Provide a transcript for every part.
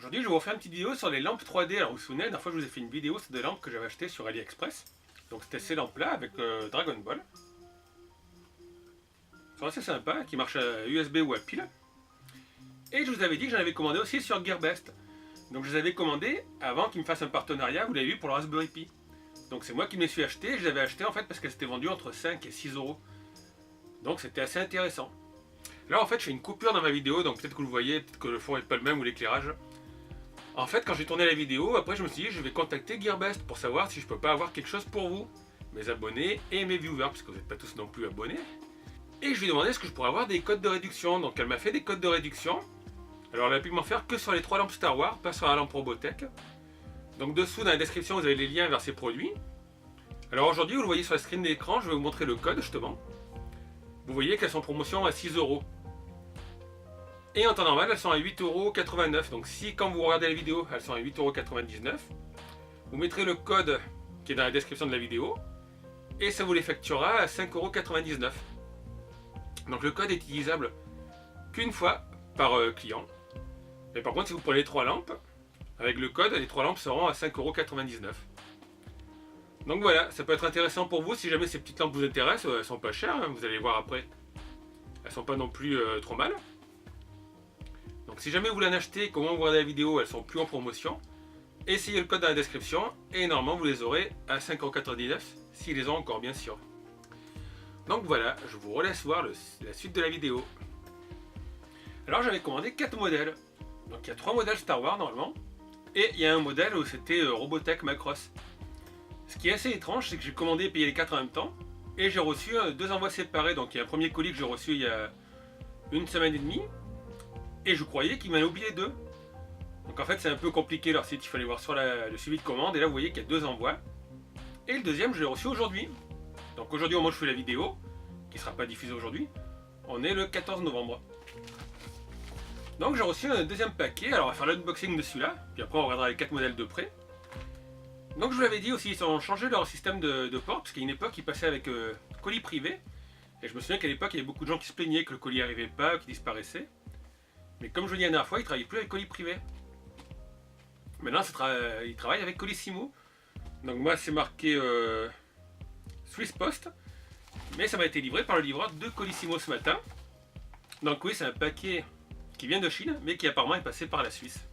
Aujourd'hui, je vais vous faire une petite vidéo sur les lampes 3D. Alors, vous vous souvenez, la dernière fois, je vous ai fait une vidéo sur des lampes que j'avais achetées sur AliExpress. Donc, c'était ces lampes-là avec Dragon Ball. Elles sont assez sympas, qui marchent à USB ou à pile. Et je vous avais dit que j'en avais commandé aussi sur Gearbest. Donc, je les avais commandées avant qu'ils me fassent un partenariat, vous l'avez vu, pour le Raspberry Pi. Donc, c'est moi qui me les suis achetées. Je les avais achetées en fait parce qu'elles étaient vendues entre 5 et 6 euros. Donc, c'était assez intéressant. Là, en fait, je fais une coupure dans ma vidéo, donc peut-être que vous le voyez, peut-être que le fond n'est pas le même ou l'éclairage. En fait, quand j'ai tourné la vidéo, après je me suis dit je vais contacter Gearbest pour savoir si je peux pas avoir quelque chose pour vous, mes abonnés et mes viewers, parce que vous n'êtes pas tous non plus abonnés. Et je lui ai demandé est-ce que je pourrais avoir des codes de réduction. Donc elle m'a fait des codes de réduction. Alors elle a pu m'en faire que sur les 3 lampes Star Wars, pas sur la lampe Robotech. Donc dessous dans la description vous avez les liens vers ces produits. Alors aujourd'hui vous le voyez sur la screen d'écran, je vais vous montrer le code justement. Vous voyez qu'elles sont en promotion à 6 euros. Et en temps normal, elles sont à 8,89 €. Donc si quand vous regardez la vidéo, elles sont à 8,99 €, vous mettrez le code qui est dans la description de la vidéo et ça vous les facturera à 5,99 €. Donc le code est utilisable qu'une fois par client. Mais par contre, si vous prenez les 3 lampes, avec le code, les 3 lampes seront à 5,99 €. Donc voilà, ça peut être intéressant pour vous si jamais ces petites lampes vous intéressent. Elles sont pas chères, hein, vous allez voir après. Elles sont pas non plus trop mal. Donc si jamais vous voulez en acheter, comment vous regardez la vidéo, elles sont plus en promotion. Essayez le code dans la description et normalement vous les aurez à 5,99 € s'ils les ont encore bien sûr. Donc voilà, je vous relaisse voir la suite de la vidéo. Alors j'avais commandé 4 modèles. Donc il y a 3 modèles Star Wars normalement. Et il y a un modèle où c'était Robotech Macross. Ce qui est assez étrange, c'est que j'ai commandé et payé les 4 en même temps. Et j'ai reçu 2 envois séparés. Donc il y a un premier colis que j'ai reçu il y a une semaine et demie. Et je croyais qu'il m'en avait oublié 2. Donc en fait c'est un peu compliqué leur site, il fallait voir sur le suivi de commande. Et là vous voyez qu'il y a 2 envois. Et le deuxième je l'ai reçu aujourd'hui. Donc aujourd'hui au moment où je fais la vidéo, qui ne sera pas diffusée aujourd'hui, on est le 14 novembre. Donc j'ai reçu un deuxième paquet, alors on va faire l'unboxing de celui-là, puis après on regardera les 4 modèles de près. Donc je vous l'avais dit aussi, ils ont changé leur système de port, parce qu'à une époque ils passaient avec colis privé. Et je me souviens qu'à l'époque il y avait beaucoup de gens qui se plaignaient que le colis n'arrivait pas, qu'il disparaissait. Mais comme je vous l'ai dit la dernière fois, ils ne travaillent plus avec colis privé. Maintenant ils travaillent avec Colissimo. Donc moi c'est marqué Swiss Post. Mais ça m'a été livré par le livreur de Colissimo ce matin. Donc oui, c'est un paquet qui vient de Chine, mais qui apparemment est passé par la Suisse.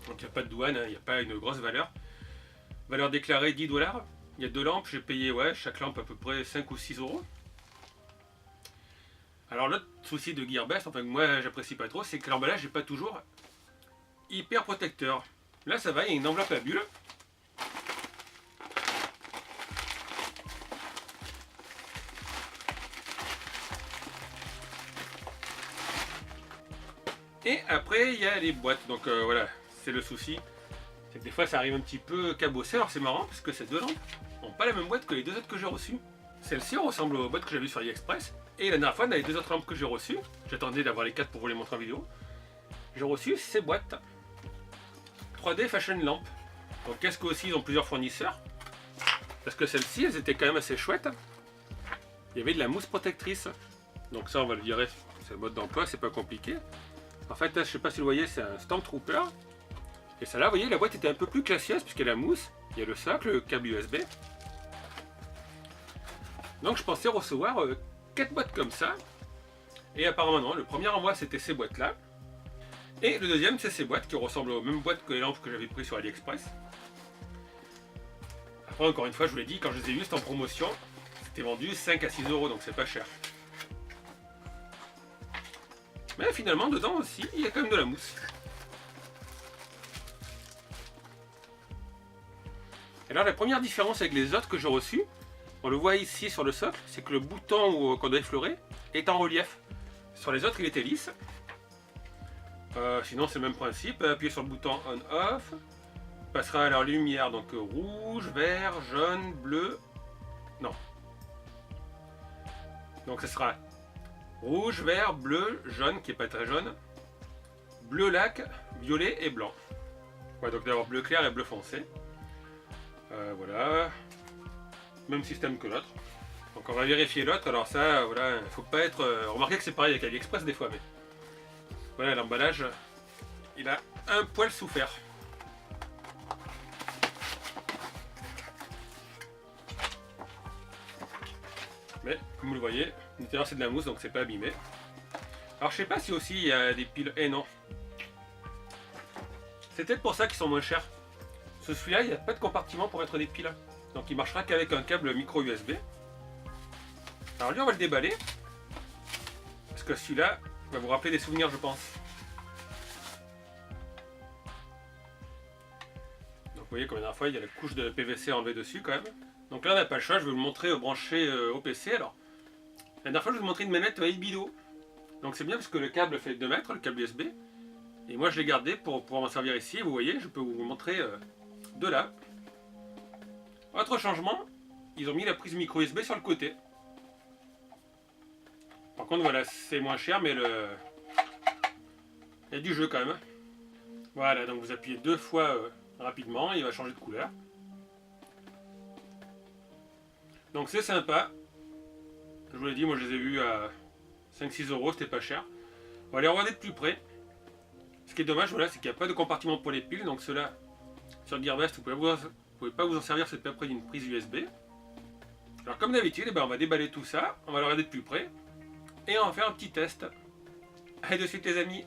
Donc il n'y a pas de douane, il n'y a pas une grosse valeur. Valeur déclarée 10 $. Il y a 2 lampes, j'ai payé chaque lampe à peu près 5 ou 6 €. Alors l'autre souci de Gearbest, enfin que moi j'apprécie pas trop, c'est que l'emballage n'est pas toujours hyper protecteur. Là ça va, il y a une enveloppe à bulles. Et après il y a les boîtes, donc voilà, c'est le souci. C'est que des fois ça arrive un petit peu cabossé, alors c'est marrant parce que ces 2 lampes n'ont pas la même boîte que les 2 autres que j'ai reçues. Celle-ci ressemble aux boîtes que j'avais vues sur AliExpress. Et la dernière fois, dans les 2 autres lampes que j'ai reçues, j'attendais d'avoir les 4 pour vous les montrer en vidéo, j'ai reçu ces boîtes 3D Fashion Lamp. Donc qu'est-ce qu'aussi ils ont plusieurs fournisseurs. Parce que celles-ci, elles étaient quand même assez chouettes. Il y avait de la mousse protectrice. Donc ça, on va le virer, c'est le mode d'emploi, c'est pas compliqué. En fait, là, je sais pas si vous le voyez, c'est un Stormtrooper. Et ça là, vous voyez, la boîte était un peu plus classieuse puisqu'il y a la mousse, il y a le socle, le câble USB. Donc je pensais recevoir 4 boîtes comme ça. Et apparemment non, le premier envoi c'était ces boîtes là. Et le deuxième c'est ces boîtes qui ressemblent aux mêmes boîtes que les lampes que j'avais prises sur AliExpress. Après encore une fois je vous l'ai dit, quand je les ai vues c'était en promotion. C'était vendu 5 à 6 € donc c'est pas cher. Mais finalement dedans aussi il y a quand même de la mousse. Alors la première différence avec les autres que j'ai reçues, on le voit ici sur le socle, c'est que le bouton qu'on doit effleurer est en relief. Sur les autres, il était lisse. Sinon, c'est le même principe. Appuyez sur le bouton on-off. Passera à la lumière, donc rouge, vert, jaune, bleu. Non. Donc, ce sera rouge, vert, bleu, jaune, qui n'est pas très jaune. Bleu lac, violet et blanc. Ouais, donc d'abord bleu clair et bleu foncé. Voilà. Même système que l'autre. Donc on va vérifier l'autre. Alors ça, voilà, il faut pas être... remarquez que c'est pareil avec AliExpress des fois, mais... Voilà, l'emballage, il a un poil souffert. Mais comme vous le voyez, l'intérieur c'est de la mousse donc c'est pas abîmé. Alors je sais pas si aussi il y a des piles. Eh non. C'est peut-être pour ça qu'ils sont moins chers. Celui-là il n'y a pas de compartiment pour mettre des piles. Donc il marchera qu'avec un câble micro USB. Alors lui on va le déballer. Parce que celui-là va vous rappeler des souvenirs je pense. Donc vous voyez comme la dernière fois il y a la couche de PVC enlevée dessus quand même. Donc là on n'a pas le choix, je vais vous le montrer branché au PC. Alors la dernière fois je vous ai montré une manette Ibido. Donc c'est bien parce que le câble fait 2 mètres, le câble USB. Et moi je l'ai gardé pour pouvoir m'en servir ici. Et vous voyez, je peux vous montrer de là. Autre changement, ils ont mis la prise micro USB sur le côté. Par contre voilà, c'est moins cher mais il y a du jeu quand même. Voilà, donc vous appuyez 2 fois rapidement et il va changer de couleur. Donc c'est sympa. Je vous l'ai dit, moi je les ai vus à 5-6 €, c'était pas cher. On va les regarder de plus près. Ce qui est dommage, voilà, c'est qu'il n'y a pas de compartiment pour les piles. Donc ceux-là, sur Gearbest, vous pouvez pas vous en servir, c'est pas près d'une prise USB. Alors comme d'habitude, on va déballer tout ça, on va le regarder de plus près. Et on va faire un petit test. Allez de suite les amis.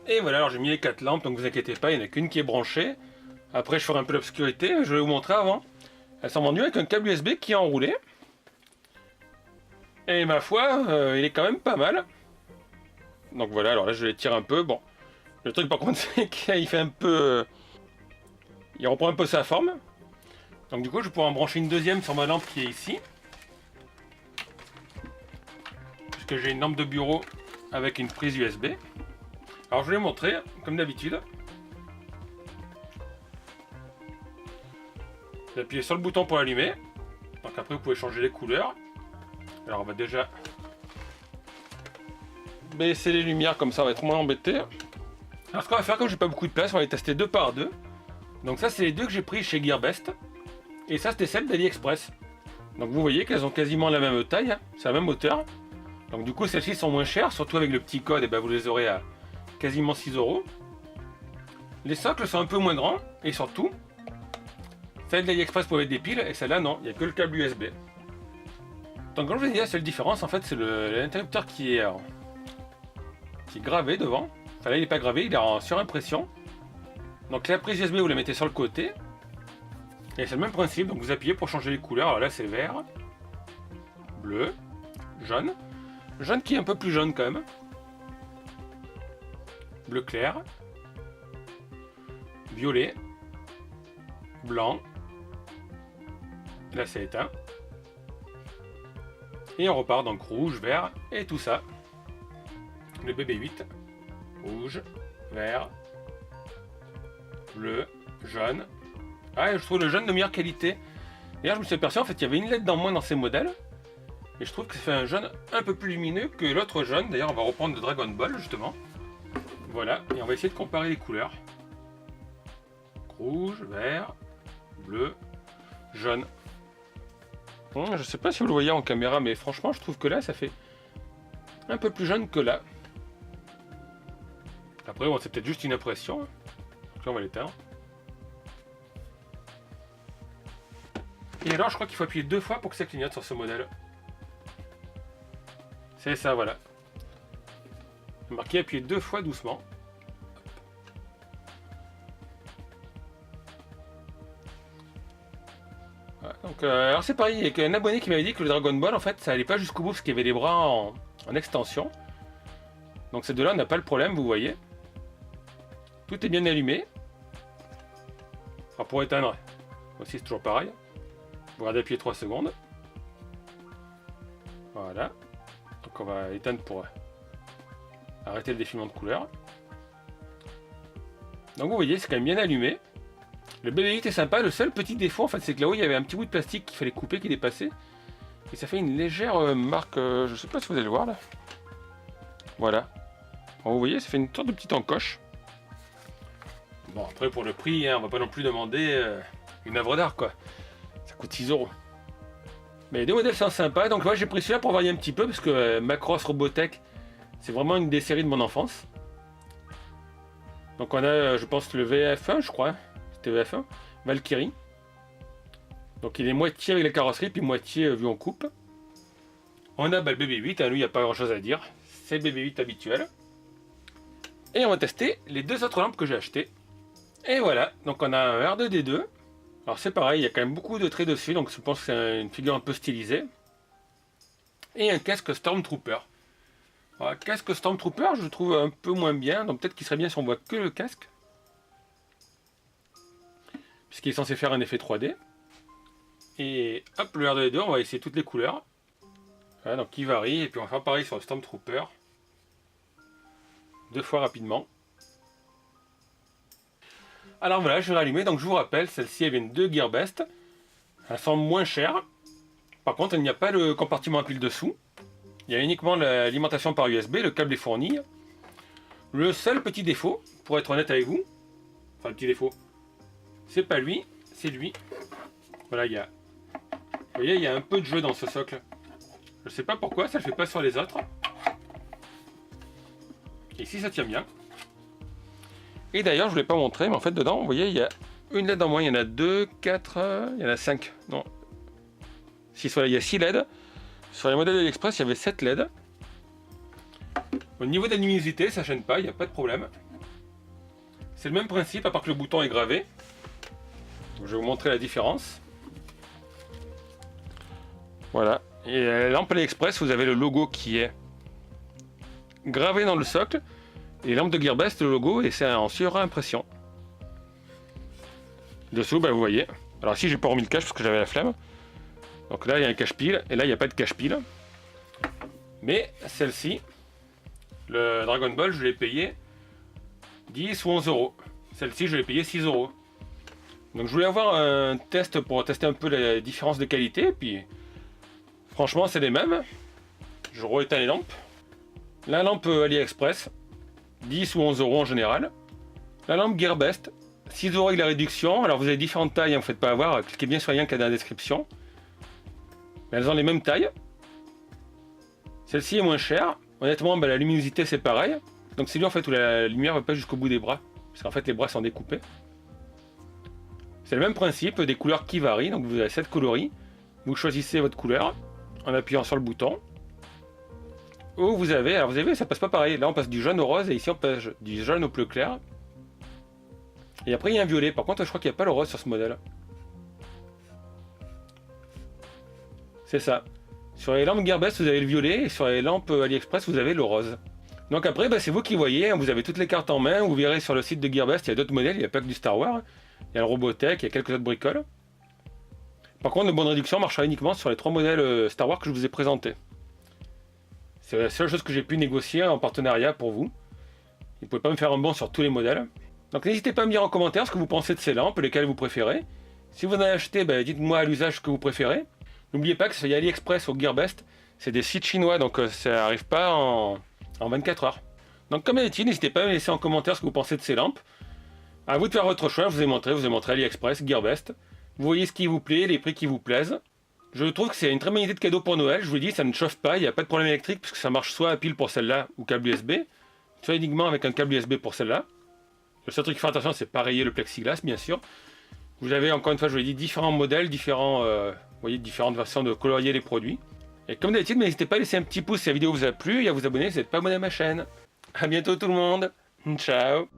Et voilà, alors j'ai mis les 4 lampes, donc vous inquiétez pas, il n'y en a qu'une qui est branchée. Après je ferai un peu l'obscurité, je vais vous montrer avant. Elles sont vendues avec un câble USB qui est enroulé. Et ma foi, il est quand même pas mal. Donc voilà, alors là je les tire un peu. Bon, le truc par contre c'est qu'il fait un peu... il reprend un peu sa forme. Donc du coup je vais pouvoir en brancher une deuxième sur ma lampe qui est ici. Puisque j'ai une lampe de bureau avec une prise USB. Alors je vais vous montrer, comme d'habitude. Vous appuyez sur le bouton pour l'allumer. Donc après vous pouvez changer les couleurs. Alors on va déjà baisser les lumières comme ça, on va être moins embêté. Alors ce qu'on va faire, comme j'ai pas beaucoup de place, on va les tester 2 par 2. Donc ça c'est les 2 que j'ai pris chez Gearbest. Et ça c'était celle d'AliExpress. Donc vous voyez qu'elles ont quasiment la même taille, hein. C'est la même hauteur. Donc du coup celles-ci sont moins chères, surtout avec le petit code, et ben vous les aurez à quasiment 6 €. Les socles sont un peu moins grands, et surtout, celle d'AliExpress pour mettre des piles, et celle-là non, il n'y a que le câble USB. Donc comme je vous ai dit, la seule différence en fait c'est l'interrupteur qui est gravé devant. Enfin là il n'est pas gravé, il est en surimpression. Donc la prise USB vous la mettez sur le côté. Et c'est le même principe, donc vous appuyez pour changer les couleurs. Alors là c'est vert, bleu, jaune. Jaune qui est un peu plus jaune quand même. Bleu clair. Violet. Blanc. Là c'est éteint. Et on repart donc rouge, vert et tout ça. Le BB8. Rouge, vert, bleu, jaune. Ah, et je trouve le jaune de meilleure qualité. D'ailleurs, je me suis aperçu en fait il y avait une LED dans moins dans ces modèles. Et je trouve que ça fait un jaune un peu plus lumineux que l'autre jaune. D'ailleurs, on va reprendre le Dragon Ball justement. Voilà, et on va essayer de comparer les couleurs. Rouge, vert, bleu, jaune. Je sais pas si vous le voyez en caméra, mais franchement, je trouve que là, ça fait un peu plus jaune que là. Après, bon, c'est peut-être juste une impression. Donc là, on va l'éteindre. Et alors, je crois qu'il faut appuyer 2 fois pour que ça clignote sur ce modèle. C'est ça, voilà. Marqué appuyer 2 fois doucement. Voilà, donc, alors c'est pareil, il y a un abonné qui m'avait dit que le Dragon Ball, en fait, ça allait pas jusqu'au bout parce qu'il y avait les bras en extension. Donc ces deux-là, on n'a pas le problème, vous voyez. Tout est bien allumé. Alors pour éteindre, aussi c'est toujours pareil. Vous regardez appuyer 3 secondes. Voilà. Donc on va éteindre pour arrêter le défilement de couleur. Donc vous voyez, c'est quand même bien allumé. Le BB8 est sympa, le seul petit défaut en fait c'est que là-haut il y avait un petit bout de plastique qu'il fallait couper qui dépassait. Et ça fait une légère marque, je sais pas si vous allez le voir là. Voilà. Bon, vous voyez, ça fait une sorte de petite encoche. Bon après pour le prix, hein, on va pas non plus demander une œuvre d'art quoi. Ça coûte 6 €. Mais les deux modèles sont sympas, donc moi j'ai pris celui-là pour varier un petit peu parce que Macross Robotech c'est vraiment une des séries de mon enfance. Donc on a, je pense, le VF1, je crois. C'était VF1. Valkyrie. Donc il est moitié avec la carrosserie, puis moitié vu en coupe. On a le BB8, lui il n'y a pas grand chose à dire. C'est le BB8 habituel. Et on va tester les deux autres lampes que j'ai achetées. Et voilà, donc on a un R2D2. Alors c'est pareil, il y a quand même beaucoup de traits dessus, donc je pense que c'est une figure un peu stylisée. Et un casque Stormtrooper. Alors, casque Stormtrooper, je le trouve un peu moins bien, donc peut-être qu'il serait bien si on voit que le casque. Puisqu'il est censé faire un effet 3D. Et hop, le R2D2, on va essayer toutes les couleurs. Voilà, donc il varie, et puis on va faire pareil sur le Stormtrooper. 2 fois rapidement. Alors voilà, je vais rallumer, donc je vous rappelle, celle-ci elle vient de Gearbest. Elle semble moins chère. Par contre, il n'y a pas le compartiment à pile dessous. Il y a uniquement l'alimentation par USB, le câble est fourni. Le seul petit défaut, pour être honnête avec vous, enfin le petit défaut, c'est pas lui, c'est lui. Voilà, vous voyez, il y a un peu de jeu dans ce socle. Je sais pas pourquoi, ça le fait pas sur les autres. Ici ça tient bien. Et d'ailleurs, je ne l'ai pas montré, mais en fait dedans, vous voyez, il y a une LED en moins, il y en a 2, 4, il y en a 5. Non. 6, voilà, il y a 6 LED. Sur les modèles AliExpress, il y avait 7 LED. Au niveau de la luminosité, ça ne gêne pas, il n'y a pas de problème. C'est le même principe, à part que le bouton est gravé. Donc, je vais vous montrer la différence. Voilà. Et la lampe AliExpress, vous avez le logo qui est gravé dans le socle. Et les lampes de Gearbest, le logo, et c'est en surimpression. Dessous, vous voyez. Alors ici, j'ai pas remis le cache parce que j'avais la flemme. Donc là, il y a un cache-pile, et là, il n'y a pas de cache-pile. Mais celle-ci, le Dragon Ball, je l'ai payé 10 ou 11 euros. Celle-ci, je l'ai payé 6 euros. Donc je voulais avoir un test pour tester un peu la différence de qualité. Puis franchement, c'est les mêmes. Je rééteins les lampes. La lampe AliExpress, 10 ou 11 euros en général. La lampe Gearbest, 6 euros avec la réduction. Alors vous avez différentes tailles, ne vous faites pas avoir. Cliquez bien sur le lien qu'il y a dans la description. Mais elles ont les mêmes tailles. Celle-ci est moins chère. Honnêtement, la luminosité c'est pareil. Donc c'est lui en fait où la lumière ne va pas jusqu'au bout des bras. Parce qu'en fait les bras sont découpés. C'est le même principe, des couleurs qui varient. Donc vous avez 7 coloris. Vous choisissez votre couleur en appuyant sur le bouton. Ou vous avez, alors vous avez vu, ça passe pas pareil. Là on passe du jaune au rose et ici on passe du jaune au bleu clair. Et après il y a un violet. Par contre je crois qu'il n'y a pas le rose sur ce modèle. C'est ça. Sur les lampes Gearbest vous avez le violet et sur les lampes AliExpress vous avez le rose. Donc après c'est vous qui voyez, vous avez toutes les cartes en main. Vous verrez sur le site de Gearbest il y a d'autres modèles, il n'y a pas que du Star Wars. Il y a le Robotech, il y a quelques autres bricoles. Par contre le bon de réduction marchera uniquement sur les 3 modèles Star Wars que je vous ai présentés. C'est la seule chose que j'ai pu négocier en partenariat pour vous. Vous ne pouvez pas me faire un bon sur tous les modèles. Donc n'hésitez pas à me dire en commentaire ce que vous pensez de ces lampes, lesquelles vous préférez. Si vous en avez acheté, dites-moi à l'usage ce que vous préférez. N'oubliez pas que sur AliExpress ou Gearbest, c'est des sites chinois, donc ça n'arrive pas en 24 heures. Donc comme d'habitude, n'hésitez pas à me laisser en commentaire ce que vous pensez de ces lampes. À vous de faire votre choix, je vous ai montré AliExpress, Gearbest. Vous voyez ce qui vous plaît, les prix qui vous plaisent. Je trouve que c'est une très bonne idée de cadeau pour Noël. Je vous le dis, ça ne chauffe pas, il n'y a pas de problème électrique puisque ça marche soit à pile pour celle-là ou câble USB, soit uniquement avec un câble USB pour celle-là. Le seul truc qu'il faut faire attention, c'est pas rayer le plexiglas, bien sûr. Vous avez, encore une fois, je vous l'ai dit, différents modèles, différentes versions de colorier les produits. Et comme d'habitude, n'hésitez pas à laisser un petit pouce si la vidéo vous a plu et à vous abonner si vous n'êtes pas abonné à ma chaîne. A bientôt tout le monde. Ciao.